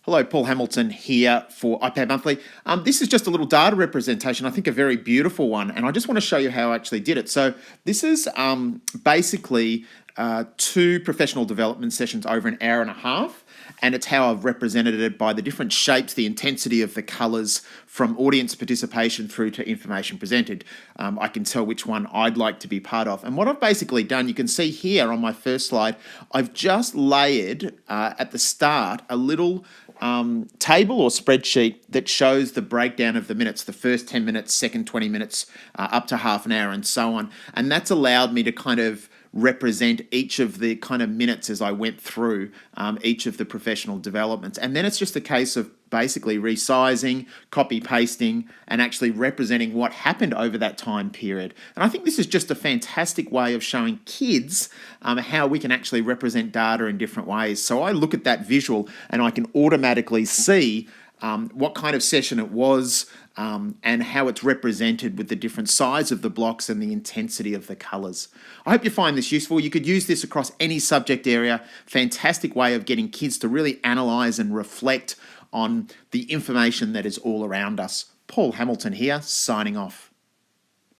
Hello, Paul Hamilton here for iPad Monthly. This is just a little data representation, I think a very beautiful one, and I just want to show you how I actually did it. So this is basically 2 professional development sessions over an hour and a half, and it's how I've represented it by the different shapes, the intensity of the colours from audience participation through to information presented. I can tell which one I'd like to be part of. And what I've basically done, you can see here on my first slide, I've just layered at the start a little table or spreadsheet that shows the breakdown of the minutes, the first 10 minutes, second 20 minutes, up to half an hour and so on. And that's allowed me to kind of represent each of the kind of minutes as I went through each of the professional developments. And then it's just a case of basically resizing, copy pasting, and actually representing what happened over that time period. And I think this is just a fantastic way of showing kids how we can actually represent data in different ways. So I look at that visual and I can automatically see what kind of session it was and how it's represented with the different size of the blocks and the intensity of the colours. I hope you find this useful. You could use this across any subject area. Fantastic way of getting kids to really analyse and reflect on the information that is all around us. Paul Hamilton here, signing off.